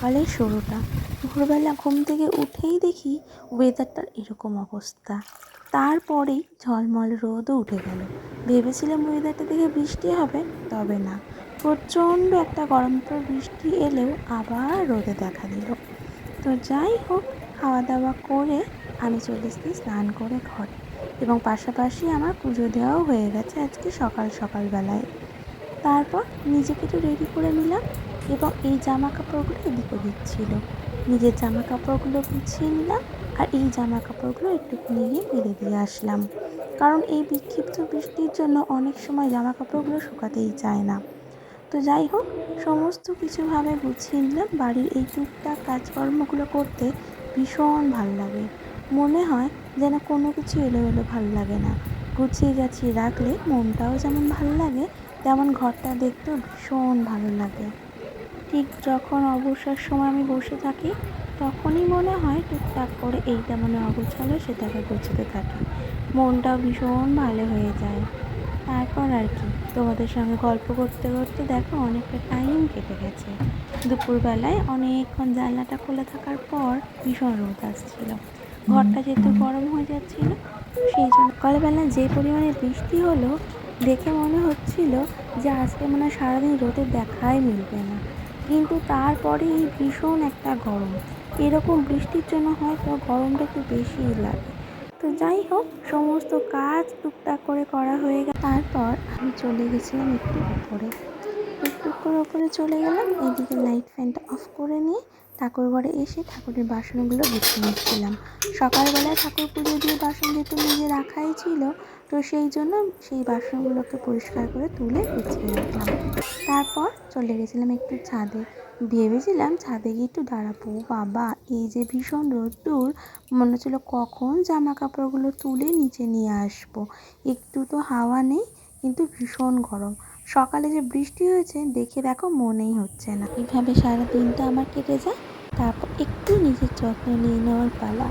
সকালের শুরুটা। ভোরবেলা ঘুম থেকে উঠেই দেখি ওয়েদারটার এরকম অবস্থা। তারপরেই ঝলমল রোদও উঠে গেল। ভেবেছিলাম ওয়েদারটা দেখে বৃষ্টি হবে, তবে না, প্রচণ্ড একটা গরম। তো বৃষ্টি এলেও আবার রোদে দেখা দিল। তো যাই হোক, খাওয়া দাওয়া করে আমি চলে এসেছি স্নান করে ঘরে, এবং পাশাপাশি আমার পুজো দেওয়াও হয়ে গেছে আজকে সকাল সকালবেলায়। তারপর নিজেকে একটু রেডি করে নিলাম, এবং এই জামা কাপড়গুলো এদিক ওদিক ছিল, নিজের জামা কাপড়গুলো গুছিয়ে নিলাম। আর এই জামা কাপড়গুলো একটুখানি গিয়ে মেলে দিয়ে আসলাম, কারণ এই বিক্ষিপ্ত বৃষ্টির জন্য অনেক সময় জামা কাপড়গুলো শুকাতেই চায় না। তো যাই হোক, সমস্ত কিছুভাবে গুছিয়ে নিলাম। বাড়ির এই টুকটাক কাজকর্মগুলো করতে ভীষণ ভাল লাগে। মনে হয় যেন কোনো কিছু এলোমেলো ভাল লাগে না। গুছিয়ে গাছিয়ে রাখলে মনটাও যেমন ভাল লাগে, তেমন ঘরটা দেখতেও ভীষণ ভালো লাগে। ঠিক যখন অবসর সময় আমি বসে থাকি, তখনই মনে হয় টুকটাক করে এইটা মনে অগোছালো সেটাকে গোছাতে থাকি। মনটাও ভীষণ ভালো হয়ে যায়। তারপর আর কি, তোমাদের সঙ্গে গল্প করতে করতে দেখো অনেকটা টাইম কেটে গেছে। দুপুরবেলায় অনেকক্ষণ জানলাটা খোলা থাকার পর ভীষণ রোদ আসছিল। ঘরটা যেহেতু গরম হয়ে যাচ্ছিল, সেই জন্য সকালবেলা যে পরিমাণে বৃষ্টি হলো, দেখে মনে হচ্ছিল যে আজকে মনে হয় সারাদিন রোদের দেখাই মিলবে না। কিন্তু তারপরে এই ভীষণ একটা গরম, এরকম বৃষ্টির জন্য হয়তো গরমটা একটু বেশিই লাগে। তো যাই হোক, সমস্ত কাজ টুকটাক করে করা হয়ে গেল। তারপর আমি চলে গেছিলাম একটু উপরে, টুকটুক করে ওপরে চলে গেলাম। এদিকে লাইট ফ্যানটা অফ করে নিয়ে ঠাকুর ঘরে এসে ঠাকুরের বাসনগুলো গুছিয়ে নিচ্ছিলাম। সকালবেলায় ঠাকুর পুজো দিয়ে বাসন যেহেতু নিজে রাখাই ছিল, তো সেই জন্য সেই বাসনগুলোকে পরিষ্কার করে তুলে গুছিয়ে রাখলাম। তারপর চলে গেছিলাম একটু ছাদে। ভেবেছিলাম ছাদে গিয়ে একটু দাঁড়াবো, বাবা এই যে ভীষণ রোদ্দুর, মনে হচ্ছিলো কখন জামা কাপড়গুলো তুলে নিচে নিয়ে আসবো। একটু তো হাওয়া নেই, কিন্তু ভীষণ গরম। সকালে যে বৃষ্টি হয়েছে দেখে দেখো মনেই হচ্ছে না। এইভাবে সারা দিনটা আমার কেটে যায়। তারপর একটু নিজের যত্ন নিয়ে নেওয়ার পালা।